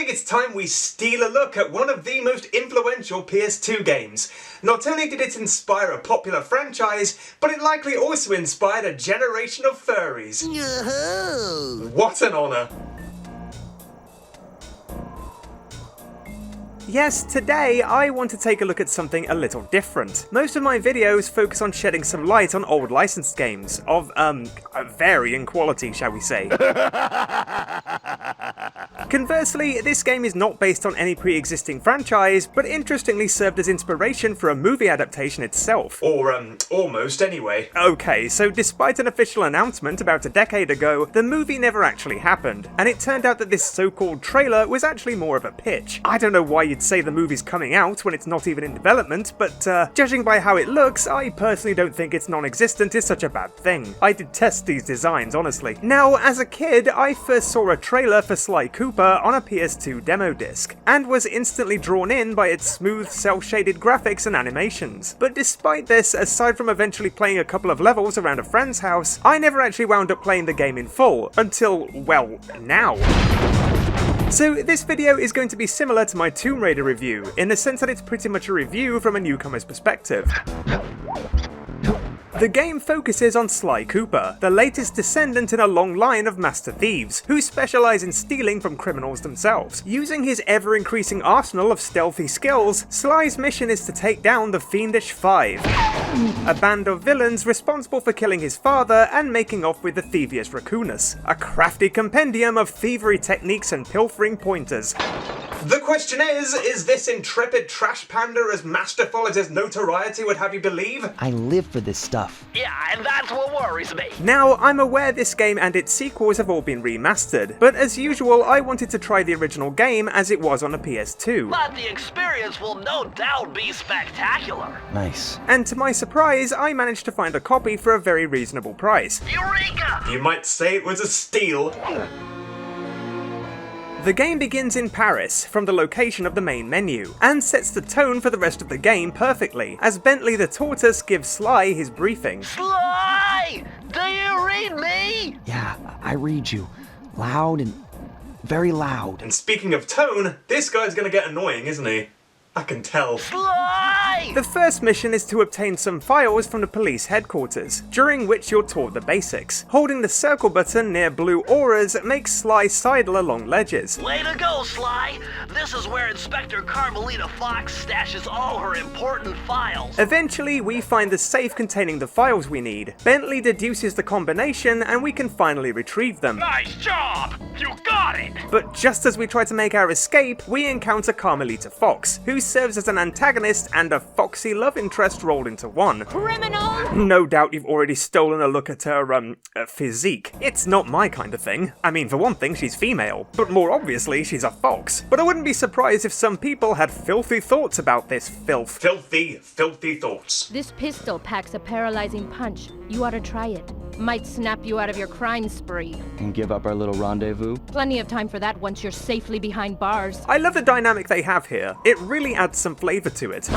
think it's time we steal a look at one of the most influential PS2 games. Not only did it inspire a popular franchise, but it likely also inspired a generation of furries. What an honour. Yes, today I want to take a look at something a little different. Most of my videos focus on shedding some light on old licensed games, of, varying quality, shall we say. Conversely, this game is not based on any pre-existing franchise, but interestingly served as inspiration for a movie adaptation itself. Or, almost anyway. Okay, so despite an official announcement about a decade ago, the movie never actually happened, and it turned out that this so-called trailer was actually more of a pitch. I don't know why you'd say the movie's coming out when it's not even in development, but judging by how it looks, I personally don't think its non-existent is such a bad thing. I detest these designs, honestly. Now, as a kid, I first saw a trailer for Sly Cooper on a PS2 demo disc, and was instantly drawn in by its smooth, cel-shaded graphics and animations. But despite this, aside from eventually playing a couple of levels around a friend's house, I never actually wound up playing the game in full, until, well, now. So this video is going to be similar to my Tomb Raider review, in the sense that it's pretty much a review from a newcomer's perspective. The game focuses on Sly Cooper, the latest descendant in a long line of master thieves, who specialise in stealing from criminals themselves. Using his ever-increasing arsenal of stealthy skills, Sly's mission is to take down the Fiendish Five, a band of villains responsible for killing his father and making off with the Thievius Raccoonus, a crafty compendium of thievery techniques and pilfering pointers. The question is this intrepid trash panda as masterful as his notoriety would have you believe? I live for this stuff. Yeah, and that's what worries me. Now, I'm aware this game and its sequels have all been remastered, but as usual, I wanted to try the original game as it was on a PS2. But the experience will no doubt be spectacular. Nice. And to my surprise, I managed to find a copy for a very reasonable price. Eureka! You might say it was a steal. The game begins in Paris, from the location of the main menu, and sets the tone for the rest of the game perfectly, as Bentley the Tortoise gives Sly his briefing. Sly! Do you read me? Yeah, I read you. Loud and very loud. And speaking of tone, this guy's gonna get annoying, isn't he? I can tell. Sly! The first mission is to obtain some files from the police headquarters, during which you're taught the basics. Holding the circle button near blue auras makes Sly sidle along ledges. Way to go, Sly! This is where Inspector Carmelita Fox stashes all her important files. Eventually, we find the safe containing the files we need. Bentley deduces the combination and we can finally retrieve them. Nice job! You got it! But just as we try to make our escape, we encounter Carmelita Fox, who serves as an antagonist and a foxy love interest rolled into one. Criminal! No doubt you've already stolen a look at her, physique. It's not my kind of thing. I mean, for one thing, she's female, but more obviously, she's a fox. But I wouldn't be surprised if some people had filthy thoughts about this filth. Filthy thoughts. This pistol packs a paralyzing punch. You ought to try it. Might snap you out of your crime spree. And give up our little rendezvous? Plenty of time for that once you're safely behind bars. I love the dynamic they have here. It really adds some flavour to it.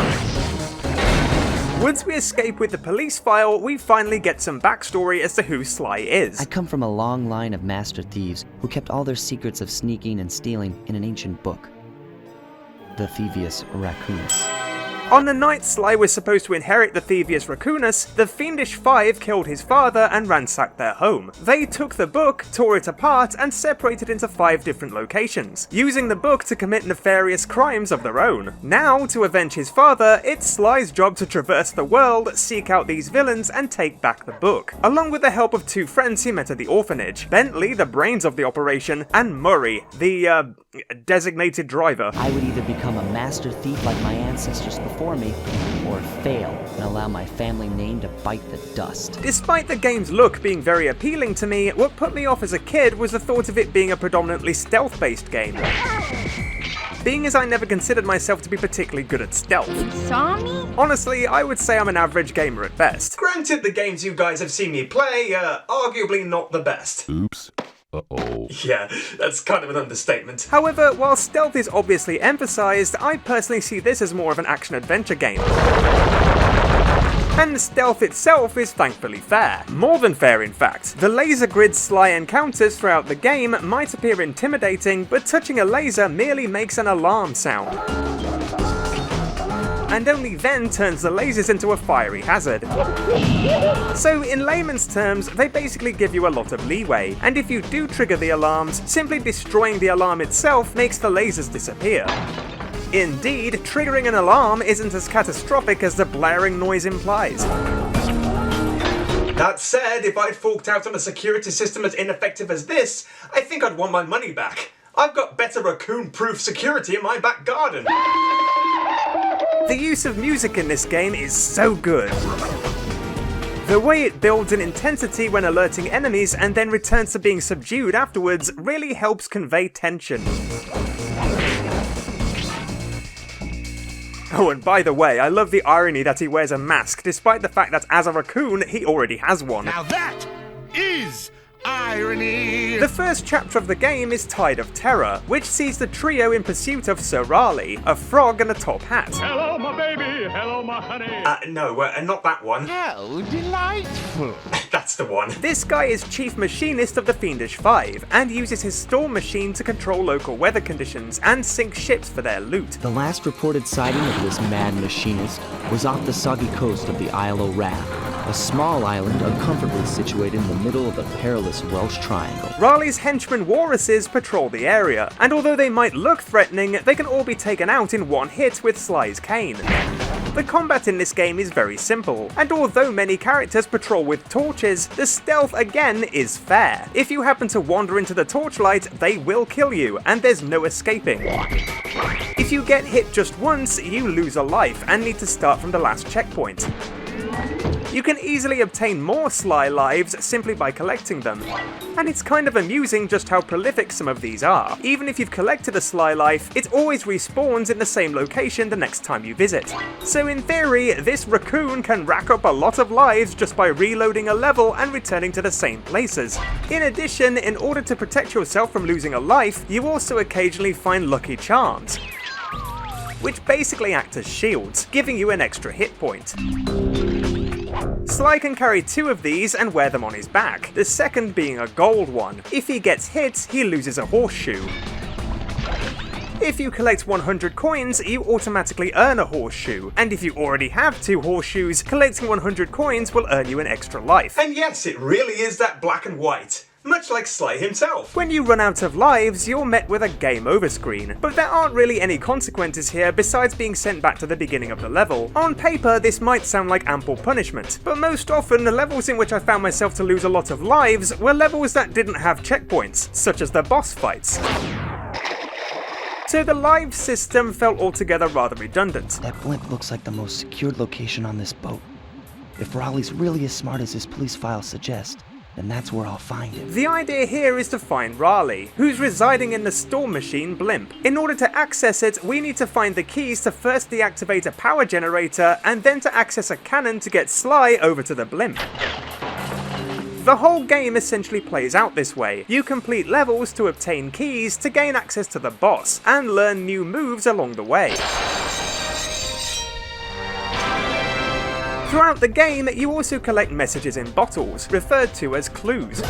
Once we escape with the police file, we finally get some backstory as to who Sly is. I come from a long line of master thieves who kept all their secrets of sneaking and stealing in an ancient book. The Thievius Raccoonus. On the night Sly was supposed to inherit the Thievius Raccoonus, the Fiendish Five killed his father and ransacked their home. They took the book, tore it apart, and separated into 5 different locations, using the book to commit nefarious crimes of their own. Now, to avenge his father, it's Sly's job to traverse the world, seek out these villains, and take back the book, along with the help of 2 friends he met at the orphanage, Bentley, the brains of the operation, and Murray, the, designated driver. I would either become a master thief like my ancestors before me, or fail and allow my family name to bite the dust. Despite the game's look being very appealing to me, what put me off as a kid was the thought of it being a predominantly stealth-based game. Being as I never considered myself to be particularly good at stealth. Saw me? Honestly, I would say I'm an average gamer at best. Granted, the games you guys have seen me play are arguably not the best. Oops. Uh-oh. Yeah, that's kind of an understatement. However, while stealth is obviously emphasized, I personally see this as more of an action-adventure game. And the stealth itself is thankfully fair. More than fair, in fact. The laser grid's sly encounters throughout the game might appear intimidating, but touching a laser merely makes an alarm sound, and only then turns the lasers into a fiery hazard. So in layman's terms, they basically give you a lot of leeway, and if you do trigger the alarms, simply destroying the alarm itself makes the lasers disappear. Indeed, triggering an alarm isn't as catastrophic as the blaring noise implies. That said, if I'd forked out on a security system as ineffective as this, I think I'd want my money back. I've got better raccoon-proof security in my back garden. The use of music in this game is so good. The way it builds in intensity when alerting enemies and then returns to being subdued afterwards really helps convey tension. Oh, and by the way, I love the irony that he wears a mask, despite the fact that as a raccoon, he already has one. Now that is irony! The first chapter of the game is Tide of Terror, which sees the trio in pursuit of Sir Raleigh, a frog and a top hat. Hello, my baby. Hello, my honey. No, not that one. How delightful! That's the one. This guy is chief machinist of the Fiendish Five, and uses his storm machine to control local weather conditions and sink ships for their loot. The last reported sighting of this mad machinist was off the soggy coast of the Isle o' Wrath, a small island uncomfortably situated in the middle of the perilous Welsh Triangle. Raleigh's henchmen walruses patrol the area, and although they might look threatening, they can all be taken out in one hit with Sly's cane. The combat in this game is very simple, and although many characters patrol with torches, the stealth again is fair. If you happen to wander into the torchlight, they will kill you, and there's no escaping. If you get hit just once, you lose a life and need to start from the last checkpoint. You can easily obtain more Sly lives simply by collecting them, and it's kind of amusing just how prolific some of these are. Even if you've collected a Sly life, it always respawns in the same location the next time you visit. So in theory, this raccoon can rack up a lot of lives just by reloading a level and returning to the same places. In addition, in order to protect yourself from losing a life, you also occasionally find lucky charms, which basically act as shields, giving you an extra hit point. Sly can carry 2 of these and wear them on his back, the second being a gold one. If he gets hit, he loses a horseshoe. If you collect 100 coins, you automatically earn a horseshoe, and if you already have 2 horseshoes, collecting 100 coins will earn you an extra life. And yes, it really is that black and white. Much like Sly himself. When you run out of lives, you're met with a game over screen, but there aren't really any consequences here besides being sent back to the beginning of the level. On paper, this might sound like ample punishment, but most often the levels in which I found myself to lose a lot of lives were levels that didn't have checkpoints, such as the boss fights. So the live system felt altogether rather redundant. That blimp looks like the most secured location on this boat. If Raleigh's really as smart as his police files suggest, then that's where I'll find him. The idea here is to find Raleigh, who's residing in the Storm Machine blimp. In order to access it, we need to find the keys to first deactivate a power generator, and then to access a cannon to get Sly over to the blimp. The whole game essentially plays out this way. You complete levels to obtain keys to gain access to the boss, and learn new moves along the way. Throughout the game, you also collect messages in bottles, referred to as clues.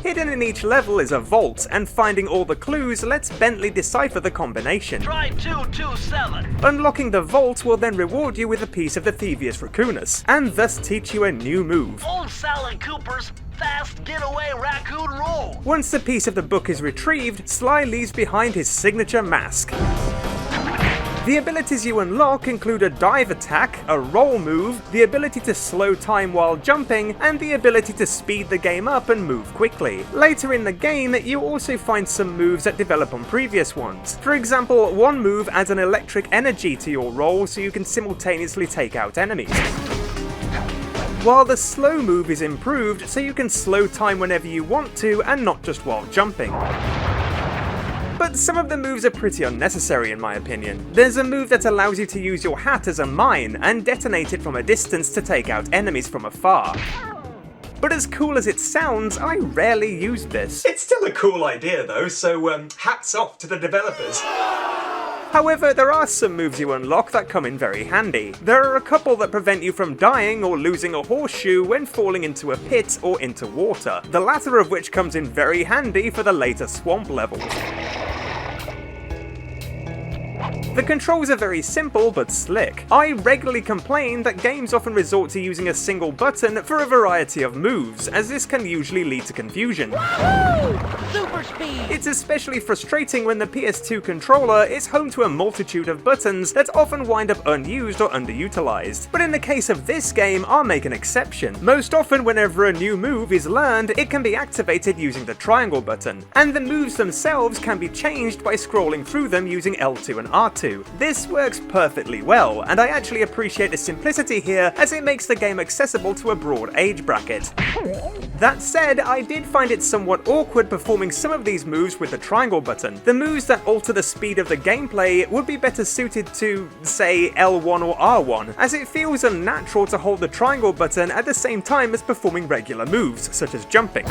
Hidden in each level is a vault, and finding all the clues lets Bentley decipher the combination. Try 227. Unlocking the vault will then reward you with a piece of the Thievius Raccoonus, and thus teach you a new move. Old Sal and Cooper's fast getaway raccoon roll. Once the piece of the book is retrieved, Sly leaves behind his signature mask. The abilities you unlock include a dive attack, a roll move, the ability to slow time while jumping, and the ability to speed the game up and move quickly. Later in the game, you also find some moves that develop on previous ones. For example, one move adds an electric energy to your roll so you can simultaneously take out enemies, while the slow move is improved so you can slow time whenever you want to and not just while jumping. But some of the moves are pretty unnecessary in my opinion. There's a move that allows you to use your hat as a mine and detonate it from a distance to take out enemies from afar. But as cool as it sounds, I rarely use this. It's still a cool idea though, so hats off to the developers. However, there are some moves you unlock that come in very handy. There are a couple that prevent you from dying or losing a horseshoe when falling into a pit or into water, the latter of which comes in very handy for the later swamp levels. The controls are very simple but slick. I regularly complain that games often resort to using a single button for a variety of moves, as this can usually lead to confusion. Super speed! It's especially frustrating when the PS2 controller is home to a multitude of buttons that often wind up unused or underutilized. But in the case of this game, I'll make an exception. Most often whenever a new move is learned, it can be activated using the triangle button, and the moves themselves can be changed by scrolling through them using L2 and R2. This works perfectly well, and I actually appreciate the simplicity here as it makes the game accessible to a broad age bracket. That said, I did find it somewhat awkward performing some of these moves with the triangle button. The moves that alter the speed of the gameplay would be better suited to, say, L1 or R1, as it feels unnatural to hold the triangle button at the same time as performing regular moves, such as jumping.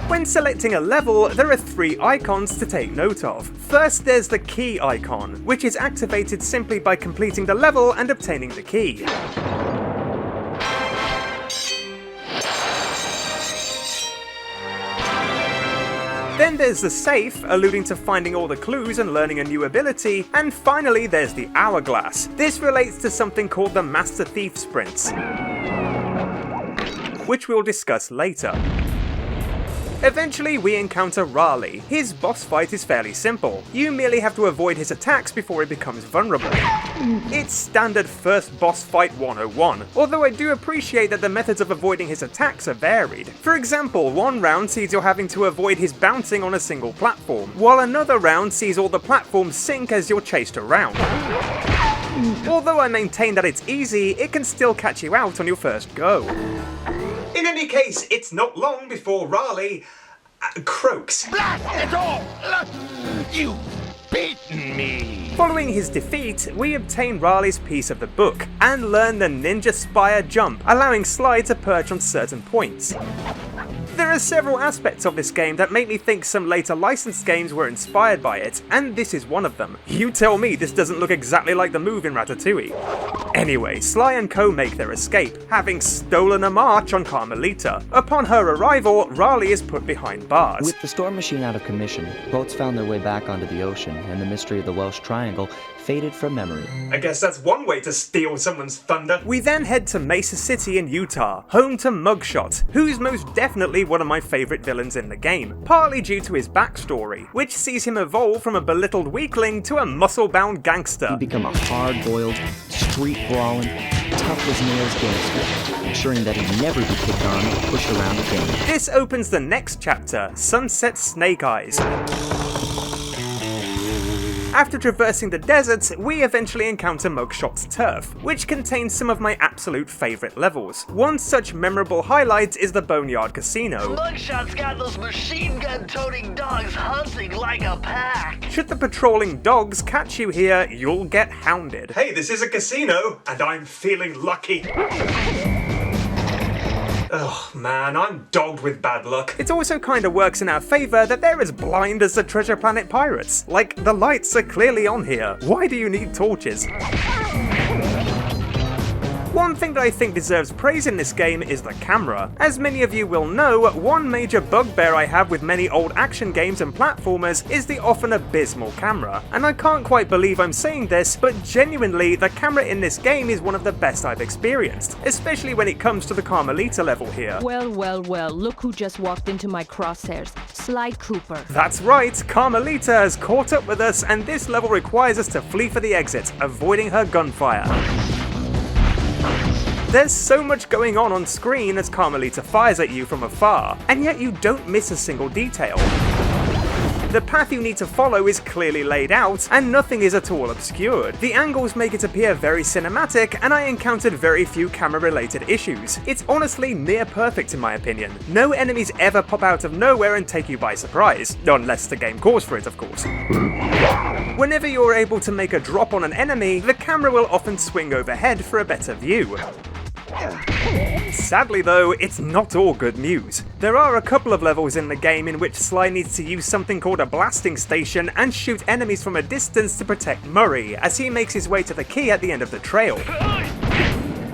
When selecting a level, there are 3 icons to take note of. First, there's the key icon, which is activated simply by completing the level and obtaining the key. Then there's the safe, alluding to finding all the clues and learning a new ability, and finally there's the hourglass. This relates to something called the Master Thief Sprints, which we'll discuss later. Eventually, we encounter Raleigh. His boss fight is fairly simple. You merely have to avoid his attacks before he becomes vulnerable. It's standard first boss fight 101, although I do appreciate that the methods of avoiding his attacks are varied. For example, one round sees you having to avoid his bouncing on a single platform, while another round sees all the platforms sink as you're chased around. Although I maintain that it's easy, it can still catch you out on your first go. In any case, it's not long before Raleigh croaks. Blast it all! You've beaten me! Following his defeat, we obtain Raleigh's piece of the book, and learn the Ninja Spire jump, allowing Sly to perch on certain points. There are several aspects of this game that make me think some later licensed games were inspired by it, and this is one of them. You tell me this doesn't look exactly like the move in Ratatouille. Anyway, Sly and co make their escape, having stolen a march on Carmelita. Upon her arrival, Raleigh is put behind bars. With the storm machine out of commission, boats found their way back onto the ocean, and the mystery of the Welsh Triangle faded from memory. I guess that's one way to steal someone's thunder. We then head to Mesa City in Utah, home to Mugshot, who's most definitely one of my favourite villains in the game, partly due to his backstory, which sees him evolve from a belittled weakling to a muscle-bound gangster. He'd become a hard-boiled, street-brawling, tough-as-nails gangster, ensuring that he'd never be kicked on or pushed around again. This opens the next chapter, Sunset Snake Eyes. After traversing the desert, we eventually encounter Mugshot's turf, which contains some of my absolute favourite levels. One such memorable highlight is the Boneyard Casino. Mugshot's got those machine gun-toting dogs hunting like a pack. Should the patrolling dogs catch you here, you'll get hounded. Hey, this is a casino, and I'm feeling lucky. Oh man, I'm dogged with bad luck. It also kinda works in our favour that they're as blind as the Treasure Planet pirates. Like, the lights are clearly on here. Why do you need torches? One thing that I think deserves praise in this game is the camera. As many of you will know, one major bugbear I have with many old action games and platformers is the often abysmal camera. And I can't quite believe I'm saying this, but genuinely, the camera in this game is one of the best I've experienced, especially when it comes to the Carmelita level here. Well, look who just walked into my crosshairs. Sly Cooper. That's right, Carmelita has caught up with us, and this level requires us to flee for the exit, avoiding her gunfire. There's so much going on screen as Carmelita fires at you from afar, and yet you don't miss a single detail. The path you need to follow is clearly laid out, and nothing is at all obscured. The angles make it appear very cinematic, and I encountered very few camera-related issues. It's honestly near perfect in my opinion. No enemies ever pop out of nowhere and take you by surprise, unless the game calls for it, of course. Whenever you're able to make a drop on an enemy, the camera will often swing overhead for a better view. Sadly though, it's not all good news. There are a couple of levels in the game in which Sly needs to use something called a blasting station and shoot enemies from a distance to protect Murray as he makes his way to the key at the end of the trail.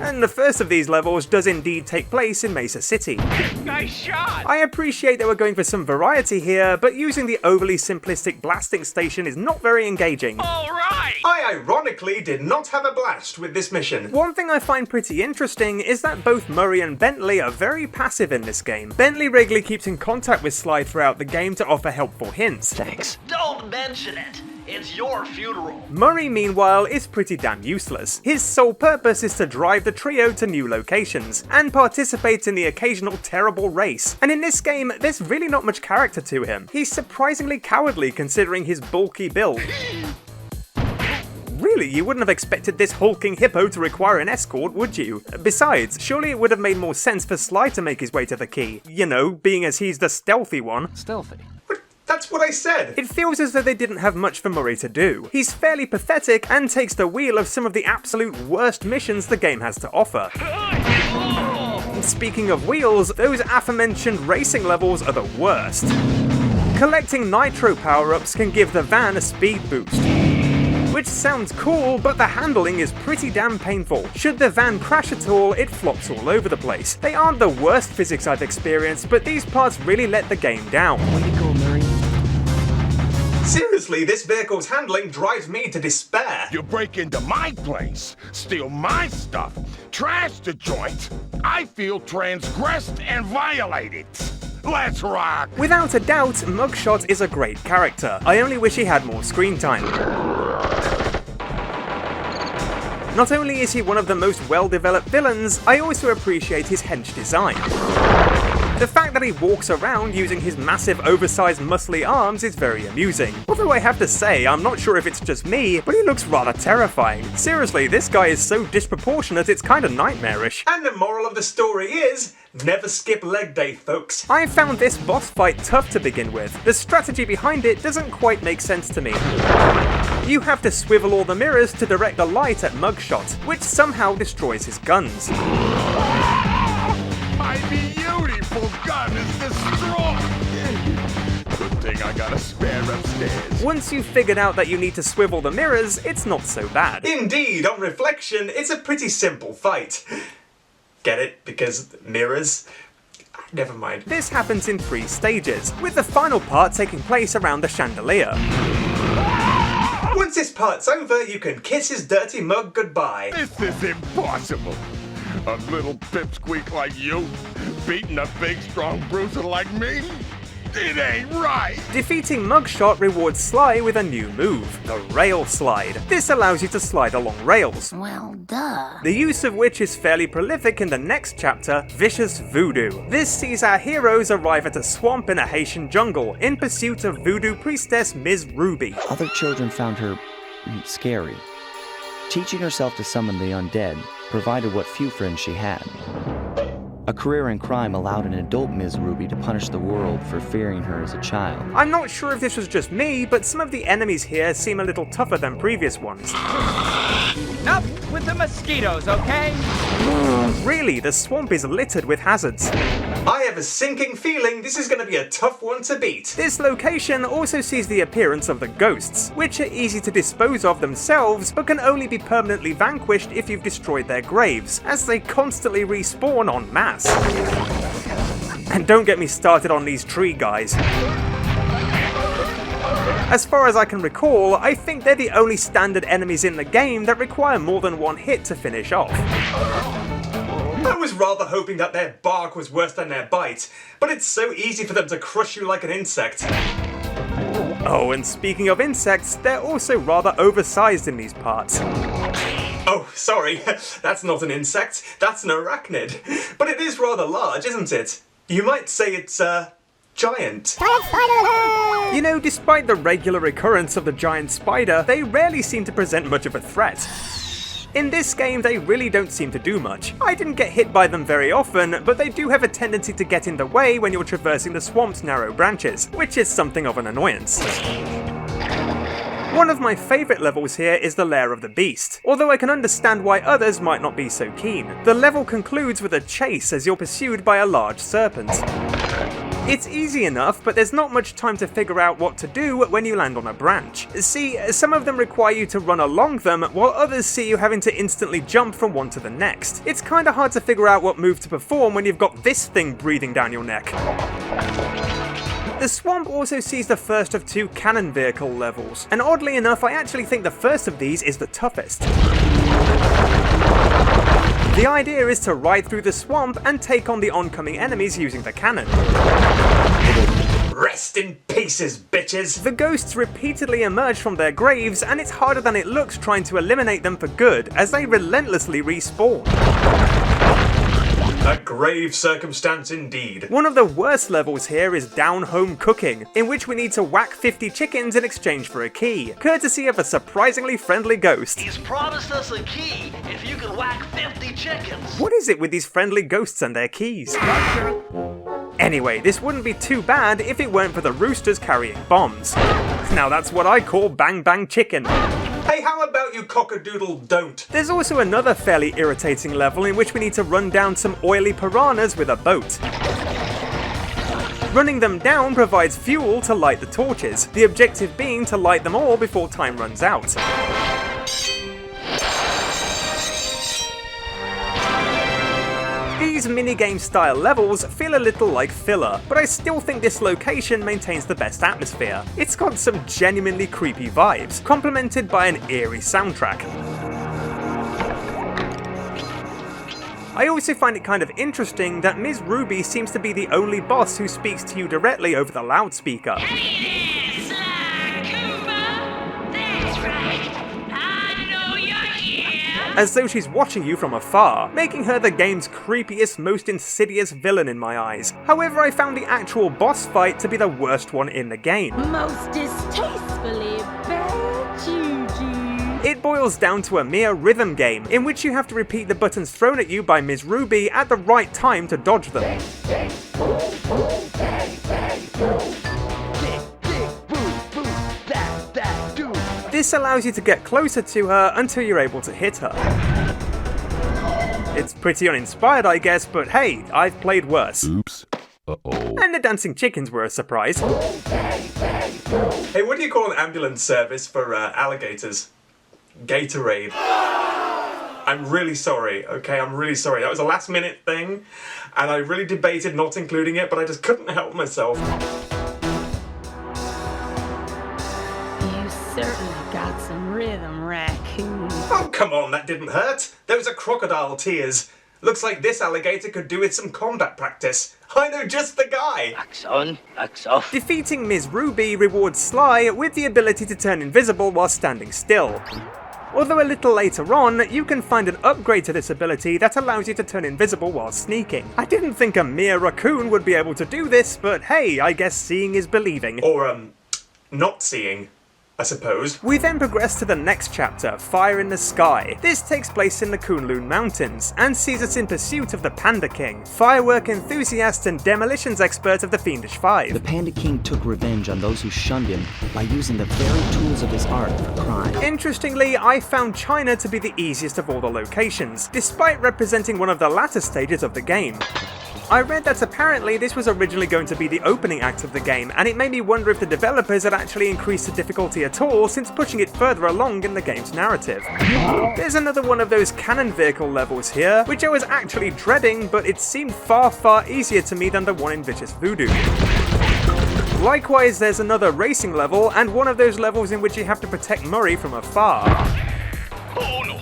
And the first of these levels does indeed take place in Mesa City. Nice shot! I appreciate that we're going for some variety here, but using the overly simplistic blasting station is not very engaging. Alright! I ironically did not have a blast with this mission. One thing I find pretty interesting is that both Murray and Bentley are very passive in this game. Bentley regularly keeps in contact with Sly throughout the game to offer helpful hints. Thanks. Don't mention it. It's your funeral. Murray, meanwhile, is pretty damn useless. His sole purpose is to drive the trio to new locations, and participate in the occasional terrible race. And in this game, there's really not much character to him. He's surprisingly cowardly considering his bulky build. Really, you wouldn't have expected this hulking hippo to require an escort, would you? Besides, surely it would have made more sense for Sly to make his way to the key. You know, being as he's the stealthy one. Stealthy. That's what I said! It feels as though they didn't have much for Murray to do. He's fairly pathetic and takes the wheel of some of the absolute worst missions the game has to offer. Speaking of wheels, those aforementioned racing levels are the worst. Collecting nitro power-ups can give the van a speed boost. Which sounds cool, but the handling is pretty damn painful. Should the van crash at all, it flops all over the place. They aren't the worst physics I've experienced, but these parts really let the game down. Way to go, Murray. Seriously, this vehicle's handling drives me to despair. You break into my place, steal my stuff, trash the joint. I feel transgressed and violated. Let's rock! Without a doubt, Mugshot is a great character. I only wish he had more screen time. Not only is he one of the most well-developed villains, I also appreciate his hench design. The fact that he walks around using his massive oversized muscly arms is very amusing. Although I have to say, I'm not sure if it's just me, but he looks rather terrifying. Seriously, this guy is so disproportionate it's kinda nightmarish. And the moral of the story is, never skip leg day, folks. I found this boss fight tough to begin with. The strategy behind it doesn't quite make sense to me. You have to swivel all the mirrors to direct the light at Mugshot, which somehow destroys his guns. My beautiful gun is destroyed! Good thing I got a spare upstairs. Once you've figured out that you need to swivel the mirrors, it's not so bad. Indeed, on reflection, it's a pretty simple fight. Get it? Because mirrors? Never mind. This happens in 3 stages, with the final part taking place around the chandelier. Once this part's over, you can kiss his dirty mug goodbye. This is impossible. A little pipsqueak like you, beating a big strong bruiser like me? It ain't right! Defeating Mugshot rewards Sly with a new move, the Rail Slide. This allows you to slide along rails. Well, duh. The use of which is fairly prolific in the next chapter, Vicious Voodoo. This sees our heroes arrive at a swamp in a Haitian jungle in pursuit of voodoo priestess Ms. Ruby. Other children found her scary. Teaching herself to summon the undead provided what few friends she had. A career in crime allowed an adult Ms. Ruby to punish the world for fearing her as a child. I'm not sure if this was just me, but some of the enemies here seem a little tougher than previous ones. Up with the mosquitoes, okay? Really, the swamp is littered with hazards. I have a sinking feeling this is going to be a tough one to beat. This location also sees the appearance of the ghosts, which are easy to dispose of themselves, but can only be permanently vanquished if you've destroyed their graves, as they constantly respawn en masse. And don't get me started on these tree guys. As far as I can recall, I think they're the only standard enemies in the game that require more than one hit to finish off. I was rather hoping that their bark was worse than their bite, but it's so easy for them to crush you like an insect. Oh, and speaking of insects, they're also rather oversized in these parts. Oh, sorry, that's not an insect, that's an arachnid. But it is rather large, isn't it? You might say it's, giant. You know, despite the regular recurrence of the giant spider, they rarely seem to present much of a threat. In this game, they really don't seem to do much. I didn't get hit by them very often, but they do have a tendency to get in the way when you're traversing the swamp's narrow branches, which is something of an annoyance. One of my favourite levels here is the Lair of the Beast, although I can understand why others might not be so keen. The level concludes with a chase as you're pursued by a large serpent. It's easy enough, but there's not much time to figure out what to do when you land on a branch. See, some of them require you to run along them, while others see you having to instantly jump from one to the next. It's kinda hard to figure out what move to perform when you've got this thing breathing down your neck. The swamp also sees the first of 2 cannon vehicle levels, and oddly enough I actually think the first of these is the toughest. The idea is to ride through the swamp and take on the oncoming enemies using the cannon. Rest in pieces, bitches! The ghosts repeatedly emerge from their graves, and it's harder than it looks trying to eliminate them for good, as they relentlessly respawn. A grave circumstance indeed. One of the worst levels here is Down Home Cooking, in which we need to whack 50 chickens in exchange for a key, courtesy of a surprisingly friendly ghost. He's promised us a key if you can whack 50 chickens. What is it with these friendly ghosts and their keys? Anyway, this wouldn't be too bad if it weren't for the roosters carrying bombs. Now that's what I call bang bang chicken. Hey, how about you cock-a-doodle don't? There's also another fairly irritating level in which we need to run down some oily piranhas with a boat. Running them down provides fuel to light the torches, the objective being to light them all before time runs out. These minigame style levels feel a little like filler, but I still think this location maintains the best atmosphere. It's got some genuinely creepy vibes, complemented by an eerie soundtrack. I also find it kind of interesting that Ms. Ruby seems to be the only boss who speaks to you directly over the loudspeaker. As though she's watching you from afar, making her the game's creepiest, most insidious villain in my eyes. However, I found the actual boss fight to be the worst one in the game. Most distastefully bad juju. It boils down to a mere rhythm game, in which you have to repeat the buttons thrown at you by Ms. Ruby at the right time to dodge them. This allows you to get closer to her until you're able to hit her. It's pretty uninspired, I guess, but hey, I've played worse. Oops. Uh-oh. And the dancing chickens were a surprise. Hey, what do you call an ambulance service for alligators? Gatorade. I'm really sorry, okay? I'm really sorry. That was a last minute thing, and I really debated not including it, but I just couldn't help myself. You certainly got some rhythm, Raccoon. Oh, come on, that didn't hurt. Those are crocodile tears. Looks like this alligator could do with some combat practice. I know just the guy! Axe on, axe off. Defeating Ms. Ruby rewards Sly with the ability to turn invisible while standing still. Although a little later on, you can find an upgrade to this ability that allows you to turn invisible while sneaking. I didn't think a mere raccoon would be able to do this, but hey, I guess seeing is believing. Or, not seeing, I suppose. We then progress to the next chapter, Fire in the Sky. This takes place in the Kunlun Mountains, and sees us in pursuit of the Panda King, firework enthusiast and demolitions expert of the Fiendish Five. The Panda King took revenge on those who shunned him by using the very tools of his art for crime. Interestingly, I found China to be the easiest of all the locations, despite representing one of the latter stages of the game. I read that apparently this was originally going to be the opening act of the game, and it made me wonder if the developers had actually increased the difficulty at all since pushing it further along in the game's narrative. There's another one of those cannon vehicle levels here, which I was actually dreading, but it seemed far easier to me than the one in Vicious Voodoo. Likewise, there's another racing level, and one of those levels in which you have to protect Murray from afar. Oh no!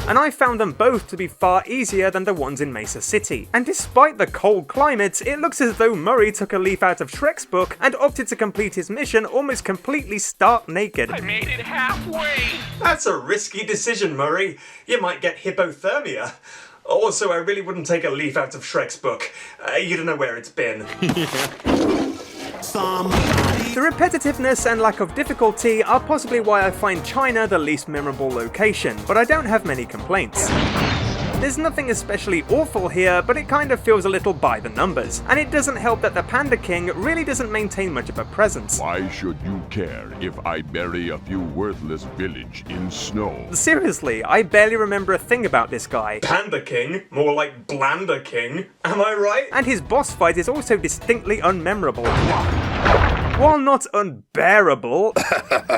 And I found them both to be far easier than the ones in Mesa City. And despite the cold climate, it looks as though Murray took a leaf out of Shrek's book and opted to complete his mission almost completely stark naked. I made it halfway! That's a risky decision, Murray. You might get hypothermia. Also, I really wouldn't take a leaf out of Shrek's book. You don't know where it's been. The repetitiveness and lack of difficulty are possibly why I find China the least memorable location, but I don't have many complaints. There's nothing especially awful here, but it kind of feels a little by the numbers, and it doesn't help that the Panda King really doesn't maintain much of a presence. Why should you care if I bury a few worthless village in snow? Seriously, I barely remember a thing about this guy. Panda King? More like Blander King. Am I right? And his boss fight is also distinctly unmemorable. While not unbearable,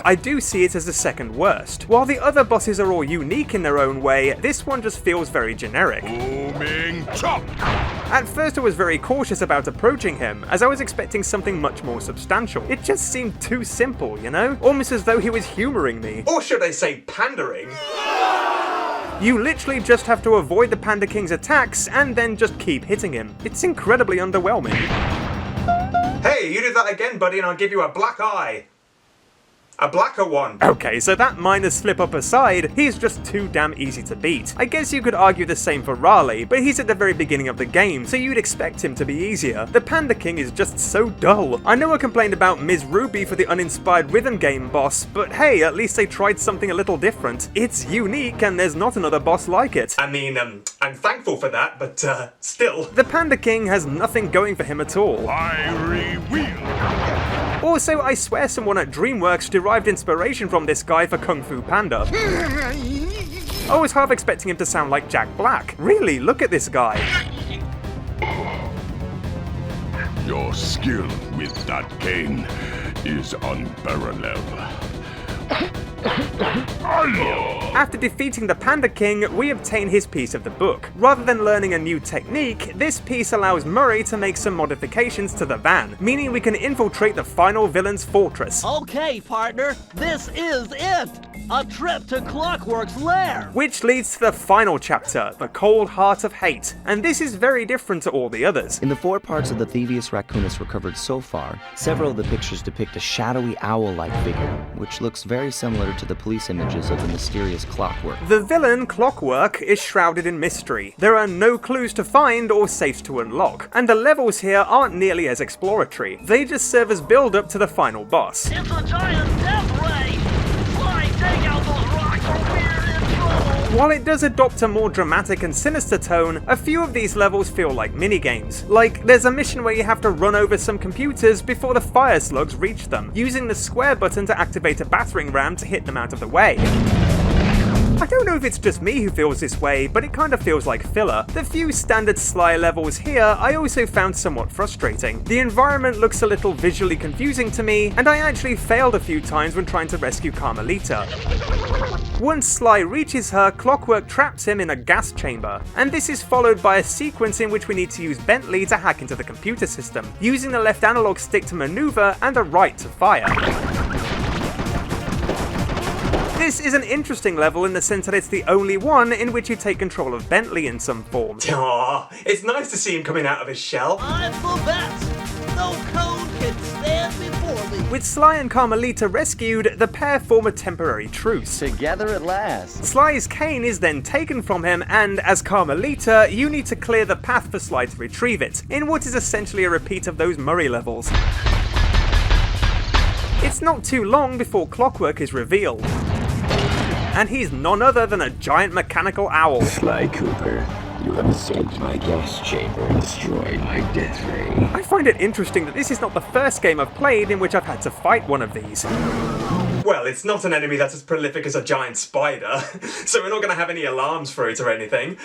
I do see it as the second worst. While the other bosses are all unique in their own way, this one just feels very generic. Booming chop! At first I was very cautious about approaching him, as I was expecting something much more substantial. It just seemed too simple, you know? Almost as though he was humouring me. Or should I say pandering? You literally just have to avoid the Panda King's attacks and then just keep hitting him. It's incredibly underwhelming. Hey, you do that again, buddy, and I'll give you a black eye. A blacker one. Okay, so that minor slip up aside, he's just too damn easy to beat. I guess you could argue the same for Raleigh, but he's at the very beginning of the game, so you'd expect him to be easier. The Panda King is just so dull. I know I complained about Ms. Ruby for the uninspired rhythm game boss, but hey, at least they tried something a little different. It's unique, and there's not another boss like it. I mean, I'm thankful for that, but still. The Panda King has nothing going for him at all. Fiery wheel! Also, I swear someone at DreamWorks derived inspiration from this guy for Kung Fu Panda. I was half expecting him to sound like Jack Black. Really, look at this guy. Your skill with that cane is unparalleled. After defeating the Panda King, we obtain his piece of the book. Rather than learning a new technique, this piece allows Murray to make some modifications to the van, meaning we can infiltrate the final villain's fortress. Okay, partner, this is it! A trip to Clockwork's lair! Which leads to the final chapter, The Cold Heart of Hate, and this is very different to all the others. In the 4 parts of the Thievius Raccoonus recovered so far, several of the pictures depict a shadowy owl-like figure, which looks very similar to the police images of the mysterious Clockwork. The villain, Clockwork, is shrouded in mystery. There are no clues to find or safes to unlock, and the levels here aren't nearly as exploratory. They just serve as build-up to the final boss. It's a giant death ray! Fly, take out those rocks or we're in trouble! While it does adopt a more dramatic and sinister tone, a few of these levels feel like minigames. Like, there's a mission where you have to run over some computers before the fire slugs reach them, using the square button to activate a battering ram to hit them out of the way. I don't know if it's just me who feels this way, but it kind of feels like filler. The few standard Sly levels here I also found somewhat frustrating. The environment looks a little visually confusing to me, and I actually failed a few times when trying to rescue Carmelita. Once Sly reaches her, Clockwork traps him in a gas chamber, and this is followed by a sequence in which we need to use Bentley to hack into the computer system, using the left analog stick to maneuver and the right to fire. This is an interesting level in the sense that it's the only one in which you take control of Bentley in some form. Aww, it's nice to see him coming out of his shell. I'm the best! No code can stand before me! With Sly and Carmelita rescued, the pair form a temporary truce. Together at last! Sly's cane is then taken from him, and as Carmelita, you need to clear the path for Sly to retrieve it, in what is essentially a repeat of those Murray levels. It's not too long before Clockwork is revealed. And he's none other than a giant mechanical owl. Sly Cooper, you have escaped my gas chamber and destroyed my death ray. I find it interesting that this is not the first game I've played in which I've had to fight one of these. Well, it's not an enemy that's as prolific as a giant spider, so we're not going to have any alarms for it or anything.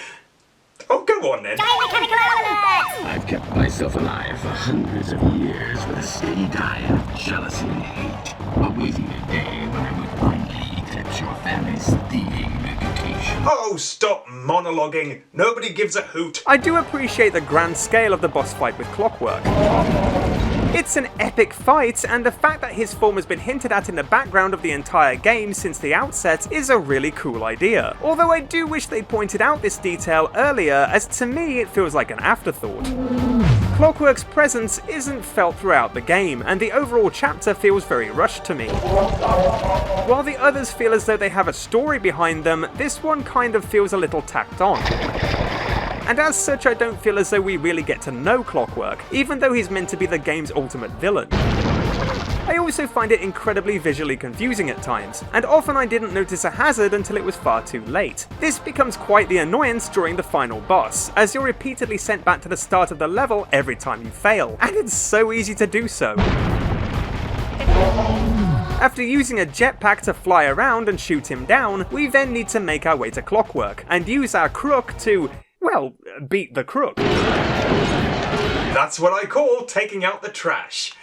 Oh, go on then. I've kept myself alive for hundreds of years with a steady diet of jealousy and hate, awaiting a day when I would finally eclipse your family's thieving reputation. Oh, stop monologuing. Nobody gives a hoot. I do appreciate the grand scale of the boss fight with Clockwork. It's an epic fight, and the fact that his form has been hinted at in the background of the entire game since the outset is a really cool idea. Although I do wish they pointed out this detail earlier, as to me it feels like an afterthought. Clockwork's presence isn't felt throughout the game, and the overall chapter feels very rushed to me. While the others feel as though they have a story behind them, this one kind of feels a little tacked on. And as such, I don't feel as though we really get to know Clockwork, even though he's meant to be the game's ultimate villain. I also find it incredibly visually confusing at times, and often I didn't notice a hazard until it was far too late. This becomes quite the annoyance during the final boss, as you're repeatedly sent back to the start of the level every time you fail, and it's so easy to do so. After using a jetpack to fly around and shoot him down, we then need to make our way to Clockwork, and use our crook to, well, beat the crook. That's what I call taking out the trash.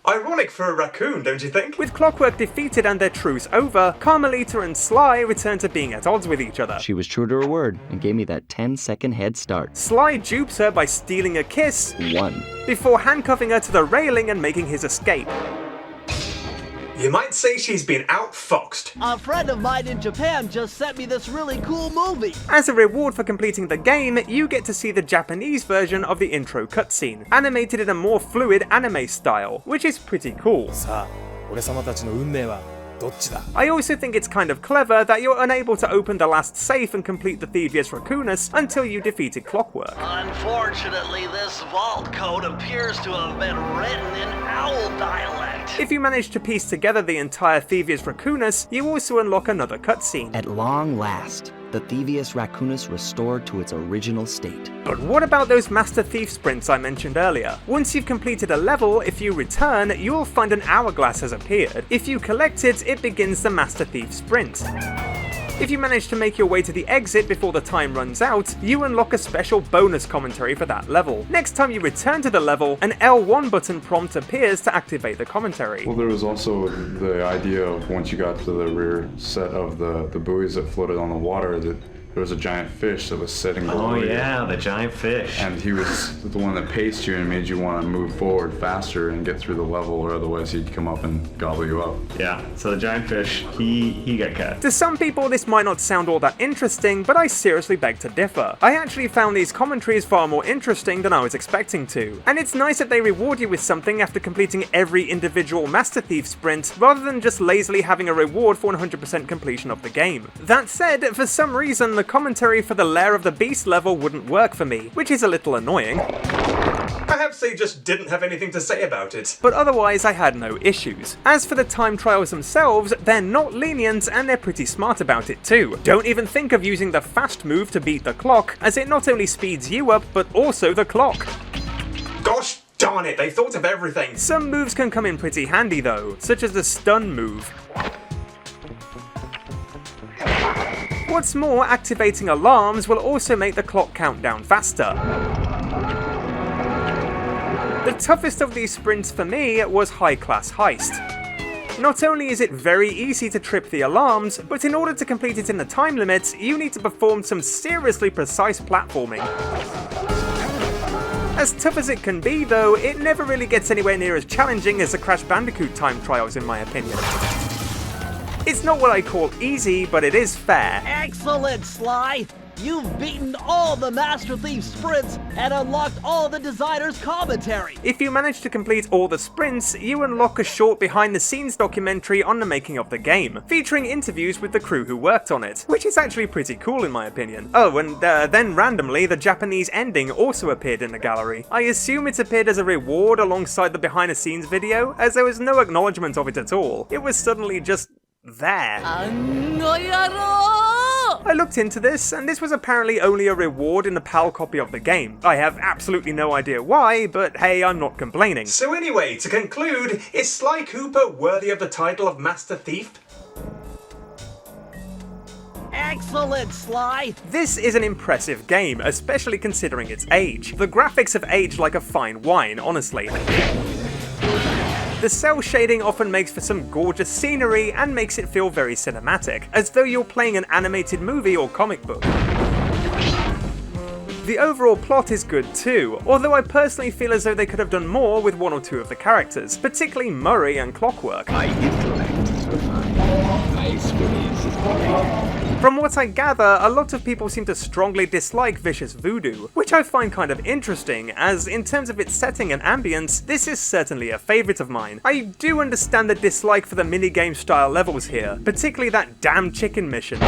Ironic for a raccoon, don't you think? With Clockwork defeated and their truce over, Carmelita and Sly return to being at odds with each other. She was true to her word and gave me that 10-second head start. Sly dupes her by stealing a kiss, 1. before handcuffing her to the railing and making his escape. You might say she's been outfoxed. A friend of mine in Japan just sent me this really cool movie. As a reward for completing the game, you get to see the Japanese version of the intro cutscene, animated in a more fluid anime style, which is pretty cool. I also think it's kind of clever that you're unable to open the last safe and complete the Thievius Raccoonus until you defeated Clockwork. Unfortunately, this vault code appears to have been written in owl dialect. If you manage to piece together the entire Thievius Raccoonus, you also unlock another cutscene. At long last, the Thievius Raccoonus restored to its original state. But what about those Master Thief sprints I mentioned earlier? Once you've completed a level, if you return, you'll find an hourglass has appeared. If you collect it, it begins the Master Thief sprint. If you manage to make your way to the exit before the time runs out, you unlock a special bonus commentary for that level. Next time you return to the level, an L1 button prompt appears to activate the commentary. Well, there was also the idea of once you got to the rear set of the buoys that floated on the water, that there was a giant fish that was sitting below you. Oh yeah, the giant fish. And he was the one that paced you and made you want to move forward faster and get through the level, or otherwise he'd come up and gobble you up. Yeah, so the giant fish, he got cut. To some people this might not sound all that interesting, but I seriously beg to differ. I actually found these commentaries far more interesting than I was expecting to. And it's nice that they reward you with something after completing every individual Master Thief sprint, rather than just lazily having a reward for 100% completion of the game. That said, for some reason the commentary for the Lair of the Beast level wouldn't work for me, which is a little annoying. Perhaps they just didn't have anything to say about it. But otherwise I had no issues. As for the time trials themselves, they're not lenient and they're pretty smart about it too. Don't even think of using the fast move to beat the clock, as it not only speeds you up, but also the clock. Gosh darn it, they thought of everything. Some moves can come in pretty handy though, such as the stun move. What's more, activating alarms will also make the clock count down faster. The toughest of these sprints for me was High Class Heist. Not only is it very easy to trip the alarms, but in order to complete it in the time limit, you need to perform some seriously precise platforming. As tough as it can be though, it never really gets anywhere near as challenging as the Crash Bandicoot time trials in my opinion. It's not what I call easy, but it is fair. Excellent, Sly! You've beaten all the Master Thief sprints and unlocked all the designer's commentary! If you manage to complete all the sprints, you unlock a short behind-the-scenes documentary on the making of the game, featuring interviews with the crew who worked on it, which is actually pretty cool in my opinion. Oh, and then randomly, the Japanese ending also appeared in the gallery. I assume it appeared as a reward alongside the behind-the-scenes video, as there was no acknowledgement of it at all. It was suddenly just there. I looked into this, and this was apparently only a reward in the PAL copy of the game. I have absolutely no idea why, but hey, I'm not complaining. So anyway, to conclude, is Sly Cooper worthy of the title of Master Thief? Excellent, Sly! This is an impressive game, especially considering its age. The graphics have aged like a fine wine, honestly. The cell shading often makes for some gorgeous scenery and makes it feel very cinematic, as though you're playing an animated movie or comic book. The overall plot is good too, although I personally feel as though they could have done more with one or two of the characters, particularly Murray and Clockwork. My intellect is refined. My experience is great. From what I gather, a lot of people seem to strongly dislike Vicious Voodoo, which I find kind of interesting, as in terms of its setting and ambience, this is certainly a favourite of mine. I do understand the dislike for the minigame style levels here, particularly that damn chicken mission.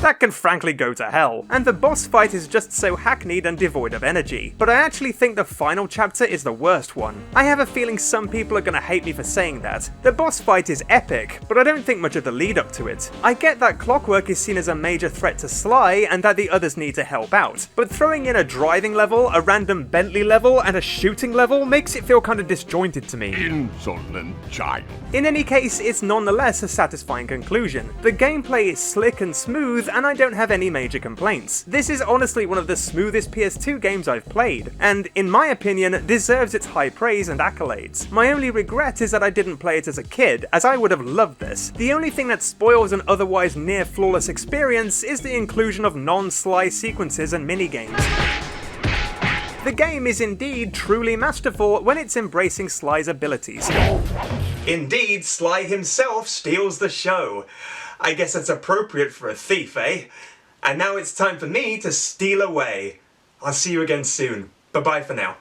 That can frankly go to hell, and the boss fight is just so hackneyed and devoid of energy. But I actually think the final chapter is the worst one. I have a feeling some people are gonna hate me for saying that. The boss fight is epic, but I don't think much of the lead up to it. I get that Clockwork is seen as a major threat to Sly and that the others need to help out, but throwing in a driving level, a random Bentley level, and a shooting level makes it feel kinda disjointed to me. Insolent child. In any case, it's nonetheless a satisfying conclusion. The gameplay is slick and smooth, and I don't have any major complaints. This is honestly one of the smoothest PS2 games I've played, and in my opinion, deserves its high praise and accolades. My only regret is that I didn't play it as a kid, as I would have loved this. The only thing that spoils an otherwise near flawless experience is the inclusion of non-Sly sequences and minigames. The game is indeed truly masterful when it's embracing Sly's abilities. Indeed, Sly himself steals the show. I guess that's appropriate for a thief, eh? And now it's time for me to steal away. I'll see you again soon. Bye-bye for now.